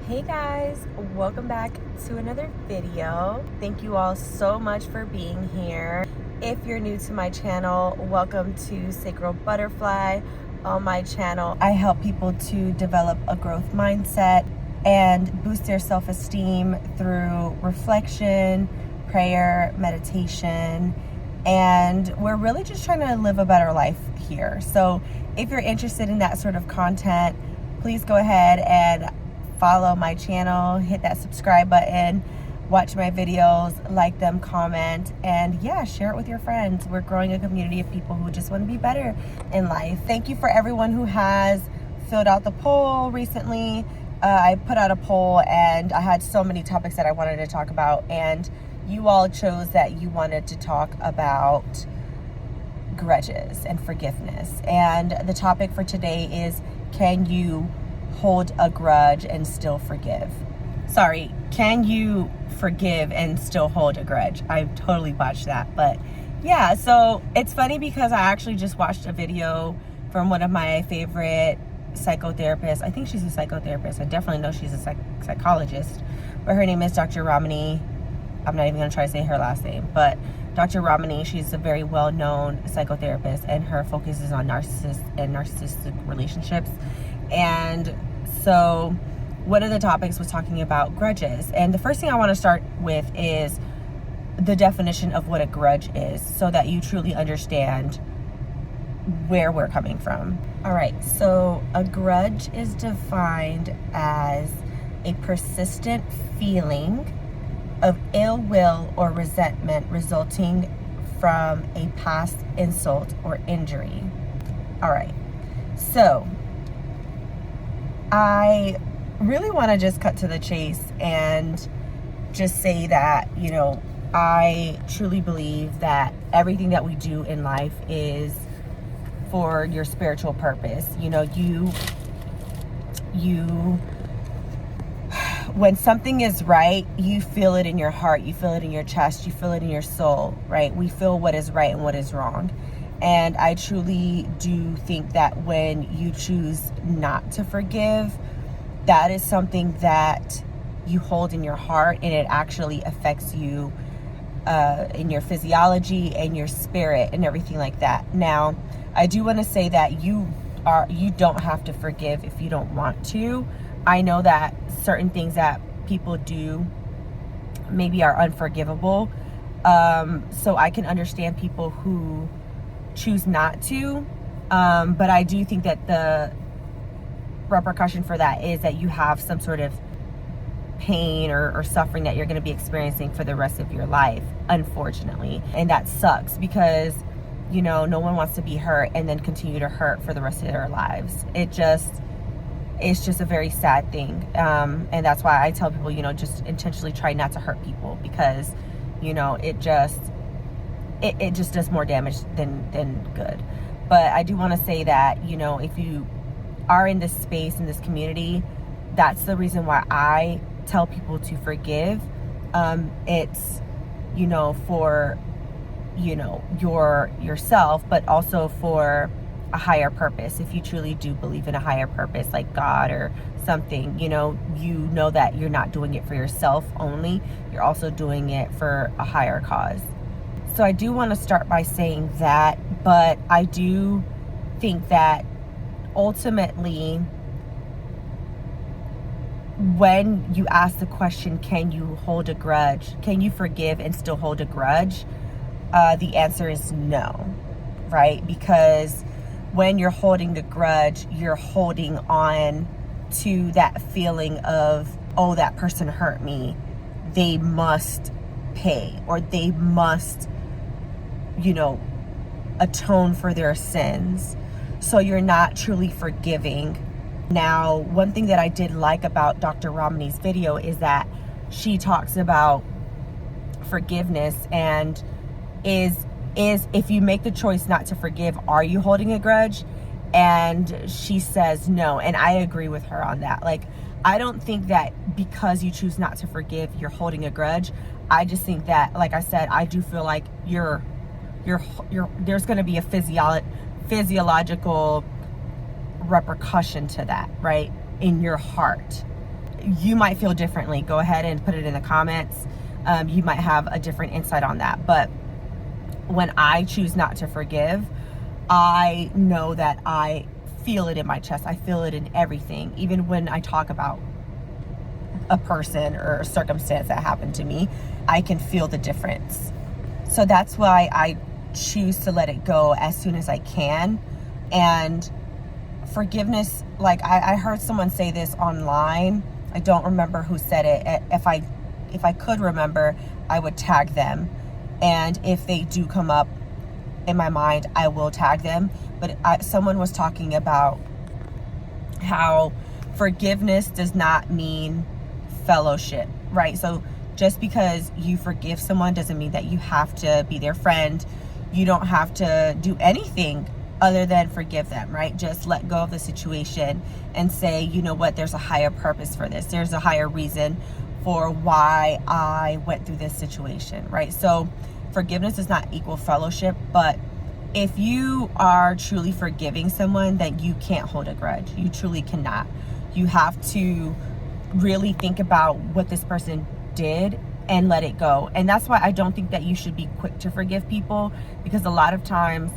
Hey guys, welcome back to another video. Thank you all so much for being here. If you're new to my channel, welcome to Sacred Butterfly. On my channel, I help people to develop a growth mindset and boost their self-esteem through reflection, prayer, meditation, and we're really just trying to live a better life here. So if you're interested in that sort of content, please go ahead and follow my channel, hit that subscribe button, watch my videos, like them, comment, and yeah, share it with your friends. We're growing a community of people who just want to be better in life. Thank you for everyone who has filled out the poll recently. I put out a poll and I had so many topics that I wanted to talk about, and you all chose that you wanted to talk about grudges and forgiveness. And the topic for today is, can you hold a grudge and still forgive? Sorry, can you forgive and still hold a grudge? I totally botched that, but yeah. So it's funny because I actually just watched a video from one of my favorite psychotherapists. I think she's a psychotherapist. I definitely know she's a psychologist, but her name is Dr. Ramani. I'm not even gonna try to say her last name, but Dr. Ramani, she's a very well-known psychotherapist, and her focus is on narcissistic relationships. And so one of the topics was talking about grudges. And the first thing I want to start with is the definition of what a grudge is, so that you truly understand where we're coming from. All right, so a grudge is defined as a persistent feeling of ill will or resentment resulting from a past insult or injury. All right, so I really want to just cut to the chase and just say that, I truly believe that everything that we do in life is for your spiritual purpose. When something is right, you feel it in your heart, you feel it in your chest, you feel it in your soul, right? We feel what is right and what is wrong. And I truly do think that when you choose not to forgive, that is something that you hold in your heart, and it actually affects you in your physiology and your spirit and everything like that. Now, I do want to say that you don't have to forgive if you don't want to. I know that certain things that people do maybe are unforgivable. So I can understand people who choose not to. But I do think that the repercussion for that is that you have some sort of pain or suffering that you're going to be experiencing for the rest of your life, unfortunately. And that sucks because, no one wants to be hurt and then continue to hurt for the rest of their lives. It's just a very sad thing. And that's why I tell people, just intentionally try not to hurt people, because, it just does more damage than good. But I do want to say that, if you are in this space, in this community, that's the reason why I tell people to forgive. It's, for, yourself, but also for a higher purpose. If you truly do believe in a higher purpose, like God or something, you know that you're not doing it for yourself only, you're also doing it for a higher cause. So I do want to start by saying that, but I do think that ultimately, when you ask the question, can you hold a grudge? Can you forgive and still hold a grudge? The answer is no, right? Because when you're holding a grudge, you're holding on to that feeling of, oh, that person hurt me, they must pay, or they must, atone for their sins. So you're not truly forgiving. Now, one thing that I did like about Dr. Ramani's video is that she talks about forgiveness, and is if you make the choice not to forgive, are you holding a grudge? And she says no, and I agree with her on that. Like, I don't think that because you choose not to forgive, you're holding a grudge. I just think that, like I said, I do feel like there's going to be a physiological repercussion to that, right, in your heart. you might feel differently. Go ahead and put it in the comments. You might have a different insight on that. But when I choose not to forgive, I know that I feel it in my chest. I feel it in everything. Even when I talk about a person or a circumstance that happened to me, I can feel the difference. So that's why I choose to let it go as soon as I can. And forgiveness, like I heard someone say this online. I don't remember who said it. If I could remember, I would tag them. And if they do come up in my mind, I will tag them. But someone was talking about how forgiveness does not mean fellowship, right? So just because you forgive someone doesn't mean that you have to be their friend. You don't have to do anything other than forgive them, right? Just let go of the situation and say, you know what, there's a higher purpose for this. There's a higher reason for why I went through this situation, right? So forgiveness does not equal fellowship, but if you are truly forgiving someone, then you can't hold a grudge. You truly cannot. You have to really think about what this person did and let it go. And that's why I don't think that you should be quick to forgive people, because a lot of times,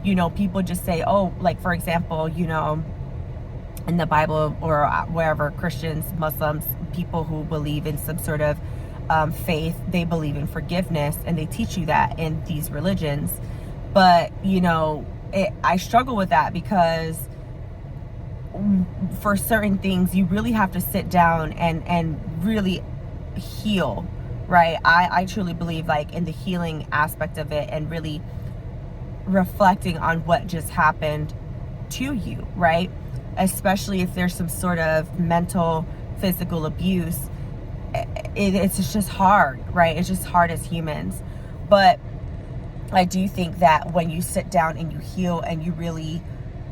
you know, people just say, oh, like for example, you know, in the Bible or wherever, Christians, Muslims, people who believe in some sort of faith, they believe in forgiveness, and they teach you that in these religions. But, you know, I struggle with that, because for certain things, you really have to sit down and really heal, right? I truly believe like in the healing aspect of it, and really reflecting on what just happened to you, right? Especially if there's some sort of mental, physical abuse. It's just hard, right? It's just hard as humans. But I do think that when you sit down and you heal and you really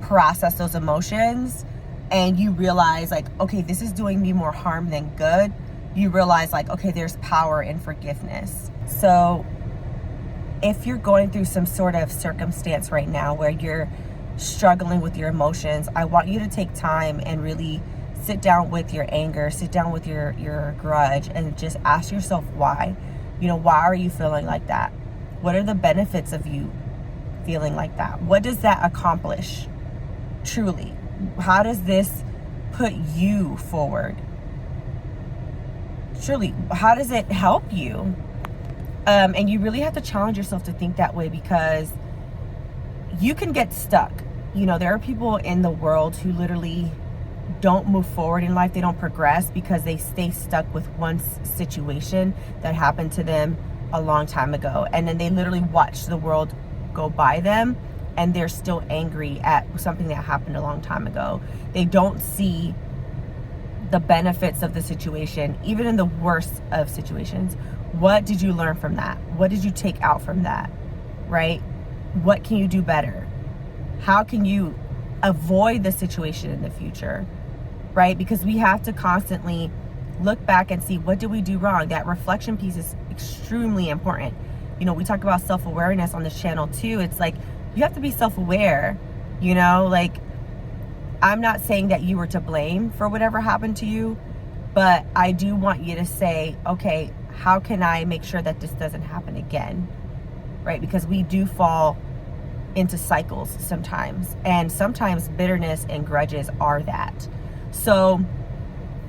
process those emotions, and you realize like, okay, this is doing me more harm than good, you realize like, okay, there's power in forgiveness. So if you're going through some sort of circumstance right now where you're struggling with your emotions, I want you to take time and really sit down with your anger, sit down with your grudge, and just ask yourself why. You know, why are you feeling like that? What are the benefits of you feeling like that? What does that accomplish truly? How does this put you forward? Truly, how does it help you? And you really have to challenge yourself to think that way, because you can get stuck. You know, there are people in the world who literally don't move forward in life. They don't progress because they stay stuck with one situation that happened to them a long time ago. And then they literally watch the world go by them, and they're still angry at something that happened a long time ago. They don't see the benefits of the situation, even in the worst of situations. What did you learn from that? What did you take out from that, right? What can you do better? How can you avoid the situation in the future, right? Because we have to constantly look back and see, what did we do wrong? That reflection piece is extremely important. You know, we talk about self-awareness on this channel too. It's like, you have to be self-aware, you know, like, I'm not saying that you were to blame for whatever happened to you, but I do want you to say, okay, how can I make sure that this doesn't happen again, right? Because we do fall into cycles sometimes, and sometimes bitterness and grudges are that. So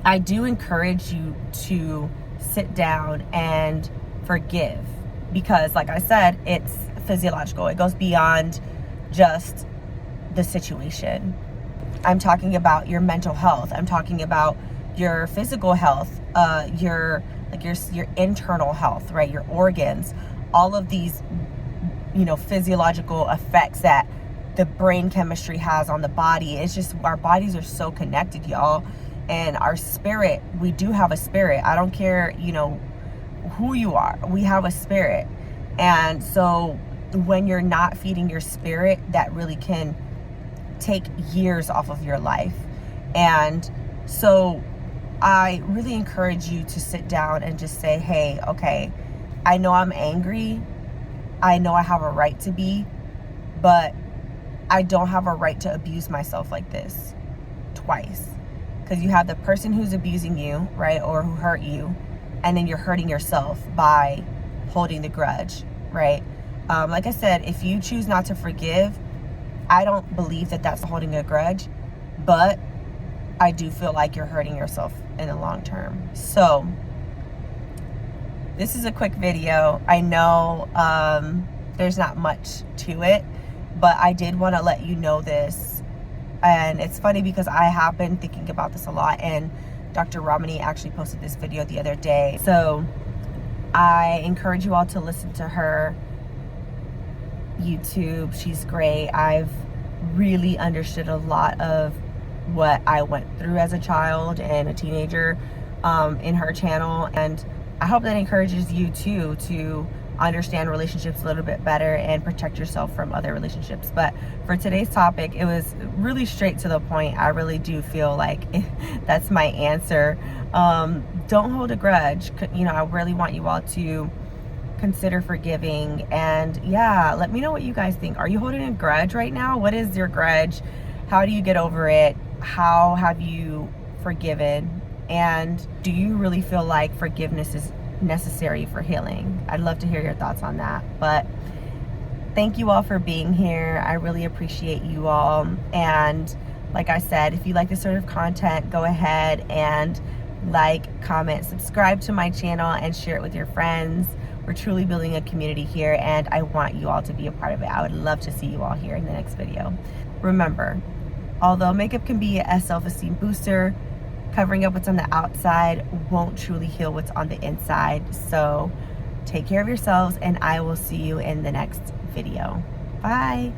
I do encourage you to sit down and forgive, because like I said, it's physiological. It goes beyond just the situation. I'm talking about your mental health. I'm talking about your physical health, your internal health, right? Your organs, all of these, you know, physiological effects that the brain chemistry has on the body. It's just, our bodies are so connected, y'all. And our spirit, we do have a spirit. I don't care, you know, who you are. We have a spirit. And so when you're not feeding your spirit, that really can take years off of your life. And so I really encourage you to sit down and just say, hey, okay, I know I'm angry. I know I have a right to be, but I don't have a right to abuse myself like this twice. because you have the person who's abusing you, right, or who hurt you, and then you're hurting yourself by holding the grudge, right? Like I said, if you choose not to forgive, I don't believe that that's holding a grudge, but I do feel like you're hurting yourself in the long term. So this is a quick video. I know there's not much to it, but I did want to let you know this. And it's funny because I have been thinking about this a lot, and Dr. Ramani actually posted this video the other day. So I encourage you all to listen to her YouTube. She's great. I've really understood a lot of what I went through as a child and a teenager in her channel, and I hope that encourages you too to understand relationships a little bit better and protect yourself from other relationships. But for today's topic, it was really straight to the point. I really do feel like that's my answer. Don't hold a grudge. You know, I really want you all to consider forgiving. And yeah, let me know what you guys think. Are you holding a grudge right now? What is your grudge? How do you get over it? How have you forgiven? And do you really feel like forgiveness is necessary for healing? I'd love to hear your thoughts on that. But thank you all for being here. I really appreciate you all. And like I said, if you like this sort of content, go ahead and like, comment, subscribe to my channel, and share it with your friends. We're truly building a community here, and I want you all to be a part of it. I would love to see you all here in the next video. Remember, although makeup can be a self-esteem booster, covering up what's on the outside won't truly heal what's on the inside. So take care of yourselves, and I will see you in the next video. Bye.